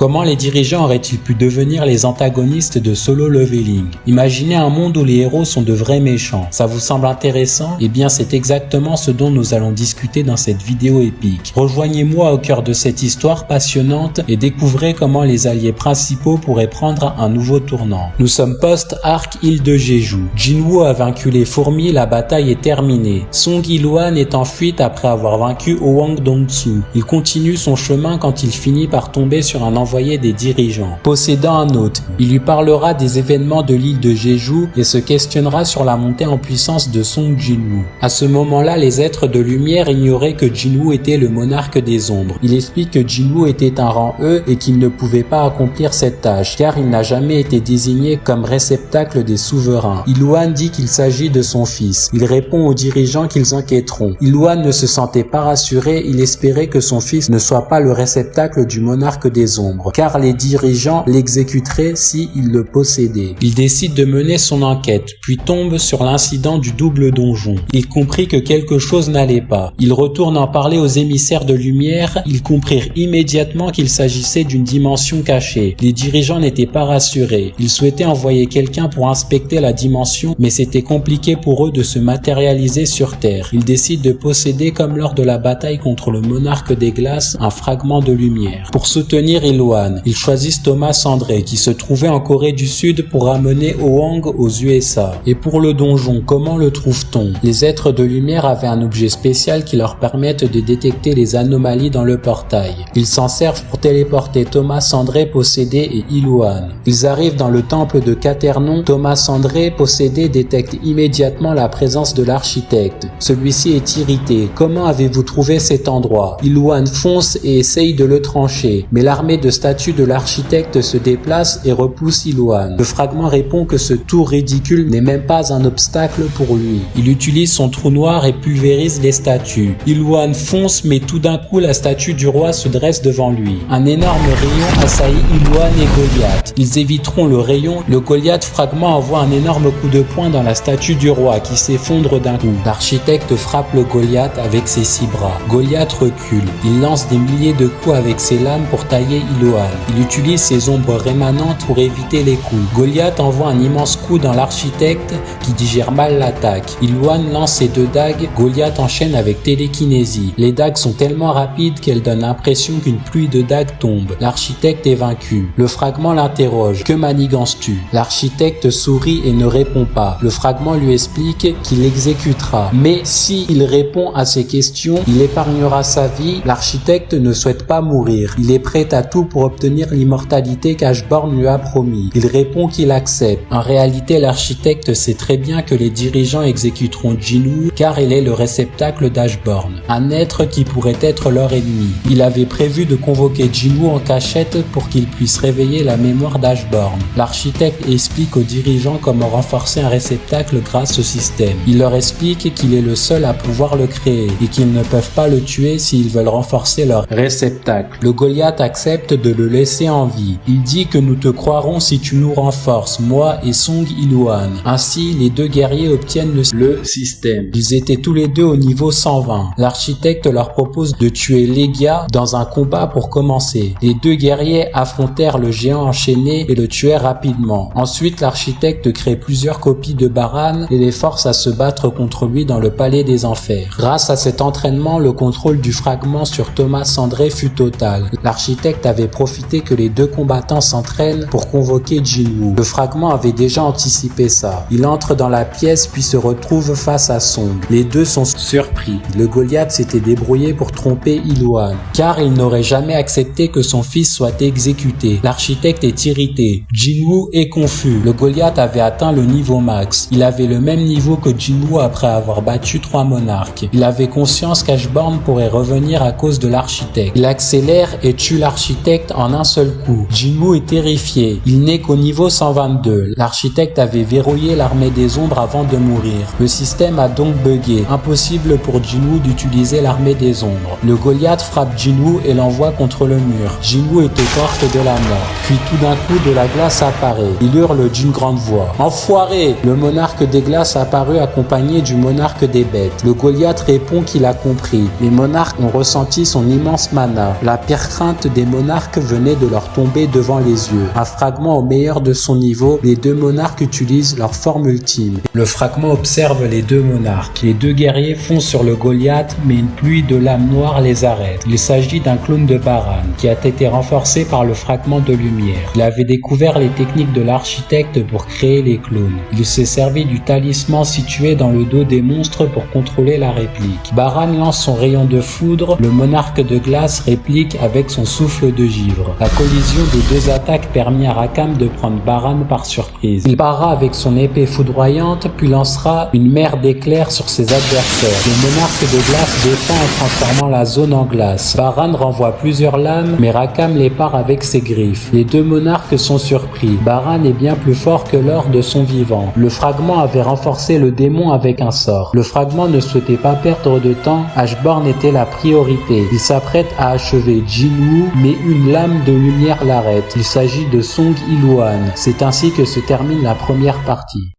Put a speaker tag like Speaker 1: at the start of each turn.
Speaker 1: Comment les dirigeants auraient-ils pu devenir les antagonistes de Solo Leveling? Imaginez un monde où les héros sont de vrais méchants. Ça vous semble intéressant? Eh bien, c'est exactement ce dont nous allons discuter dans cette vidéo épique. Rejoignez-moi au cœur de cette histoire passionnante et découvrez comment les alliés principaux pourraient prendre un nouveau tournant. Nous sommes post-arc île de Jeju. Jinwoo a vaincu les fourmis, la bataille est terminée. Song Il-hwan est en fuite après avoir vaincu Hwang Dong-soo. Il continue son chemin quand il finit par tomber sur un envoyé des dirigeants. Possédant un hôte, il lui parlera des événements de l'île de Jeju et se questionnera sur la montée en puissance de Song Jinwoo. À ce moment-là, les êtres de lumière ignoraient que Jinwoo était le monarque des ombres. Il explique que Jinwoo était un rang E et qu'il ne pouvait pas accomplir cette tâche car il n'a jamais été désigné comme réceptacle des souverains. Il-hwan dit qu'il s'agit de son fils. Il répond aux dirigeants qu'ils enquêteront. Il-hwan ne se sentait pas rassuré, il espérait que son fils ne soit pas le réceptacle du monarque des ombres, car les dirigeants l'exécuteraient si il le possédait. Il décide de mener son enquête, puis tombe sur l'incident du double donjon. Il comprit que quelque chose n'allait pas. Il retourne en parler aux émissaires de lumière, ils comprirent immédiatement qu'il s'agissait d'une dimension cachée. Les dirigeants n'étaient pas rassurés. Ils souhaitaient envoyer quelqu'un pour inspecter la dimension, mais c'était compliqué pour eux de se matérialiser sur Terre. Ils décident de posséder, comme lors de la bataille contre le monarque des glaces, un fragment de lumière. Pour soutenir Il-hwan, ils choisissent Thomas André, qui se trouvait en Corée du Sud pour amener Hwang aux USA. Et pour le donjon, comment le trouve-t-on? Les êtres de lumière avaient un objet spécial qui leur permettent de détecter les anomalies dans le portail. Ils s'en servent pour téléporter Thomas André possédé et Il-hwan. Ils arrivent dans le temple de Quaternon. Thomas André possédé détecte immédiatement la présence de l'architecte. Celui-ci est irrité. Comment avez-vous trouvé cet endroit? Il-hwan fonce et essaye de le trancher, mais l'armée de statues de l'architecte se déplace et repousse Il-hwan. Le fragment répond que ce tour ridicule n'est même pas un obstacle pour lui. Il utilise son trou noir et pulvérise les statues. Il-hwan fonce, mais tout d'un coup la statue du roi se dresse devant lui. Un énorme rayon assaillit Il-hwan et Goliath. Ils éviteront le rayon. Le Goliath fragment envoie un énorme coup de poing dans la statue du roi qui s'effondre d'un coup. L'architecte frappe le Goliath avec ses 6 bras. Goliath recule. Il lance des milliers de coups avec ses lames pour tailler Il-hwan. Il utilise ses ombres rémanentes pour éviter les coups. Goliath envoie un immense coup dans l'architecte qui digère mal l'attaque. Il-hwan lance ses 2 dagues. Goliath enchaîne avec télékinésie. Les dagues sont tellement rapides qu'elles donnent l'impression qu'une pluie de dagues tombe. L'architecte est vaincu. Le fragment l'interroge. Que manigances-tu? L'architecte sourit et ne répond pas. Le fragment lui explique qu'il l'exécutera. Mais si il répond à ses questions, il épargnera sa vie. L'architecte ne souhaite pas mourir. Il est prêt à tout pour obtenir l'immortalité qu'Ashborn lui a promis. Il répond qu'il accepte. En réalité, l'architecte sait très bien que les dirigeants exécuteront Jinwoo car il est le réceptacle d'Ashborn, un être qui pourrait être leur ennemi. Il avait prévu de convoquer Jinwoo en cachette pour qu'il puisse réveiller la mémoire d'Ashborn. L'architecte explique aux dirigeants comment renforcer un réceptacle grâce au système. Il leur explique qu'il est le seul à pouvoir le créer et qu'ils ne peuvent pas le tuer s'ils veulent renforcer leur réceptacle. Le Goliath accepte de le laisser en vie. Il dit que nous te croirons si tu nous renforces, moi et Song Il-hwan. Ainsi, les 2 guerriers obtiennent le système. Ils étaient tous les 2 au niveau 120. L'architecte leur propose de tuer Legia dans un combat pour commencer. Les 2 guerriers affrontèrent le géant enchaîné et le tuèrent rapidement. Ensuite, l'architecte crée plusieurs copies de Baran et les force à se battre contre lui dans le palais des enfers. Grâce à cet entraînement, le contrôle du fragment sur Thomas André fut total. L'architecte avait profité que les 2 combattants s'entraînent pour convoquer Jinwoo. Le fragment avait déjà anticipé ça. Il entre dans la pièce puis se retrouve face à Song. Les 2 sont surpris. Le Goliath s'était débrouillé pour tromper Il-hwan, car il n'aurait jamais accepté que son fils soit exécuté. L'architecte est irrité. Jinwoo est confus. Le Goliath avait atteint le niveau max. Il avait le même niveau que Jinwoo après avoir battu 3 monarques. Il avait conscience qu'Ashborn pourrait revenir à cause de l'architecte. Il accélère et tue l'architecte en un seul coup. Jinwoo est terrifié. Il n'est qu'au niveau 122. L'architecte avait verrouillé l'armée des ombres avant de mourir. Le système a donc buggé. Impossible pour Jinwoo d'utiliser l'armée des ombres. Le Goliath frappe Jinwoo et l'envoie contre le mur. Jinwoo est aux portes de la mort. Puis tout d'un coup, de la glace apparaît. Il hurle d'une grande voix. Enfoiré! Le monarque des glaces apparut accompagné du monarque des bêtes. Le Goliath répond qu'il a compris. Les monarques ont ressenti son immense mana. La pire crainte des monarques monarque venait de leur tomber devant les yeux. Un fragment au meilleur de son niveau, les deux monarques utilisent leur forme ultime. Le fragment observe les deux monarques. Les deux guerriers foncent sur le Goliath, mais une pluie de lames noires les arrête. Il s'agit d'un clone de Baran, qui a été renforcé par le fragment de lumière. Il avait découvert les techniques de l'architecte pour créer les clones. Il s'est servi du talisman situé dans le dos des monstres pour contrôler la réplique. Baran lance son rayon de foudre, le monarque de glace réplique avec son souffle de givre. La collision des deux attaques permit à Rakam de prendre Baran par surprise. Il barra avec son épée foudroyante, puis lancera une mer d'éclairs sur ses adversaires. Le monarque de glace défend en transformant la zone en glace. Baran renvoie plusieurs lames, mais Rakam les part avec ses griffes. Les deux monarques sont surpris. Baran est bien plus fort que lors de son vivant. Le fragment avait renforcé le démon avec un sort. Le fragment ne souhaitait pas perdre de temps, Ashborn était la priorité. Il s'apprête à achever Jinwoo, mais une lame de lumière l'arrête. Il s'agit de Song Iluan. C'est ainsi que se termine la première partie.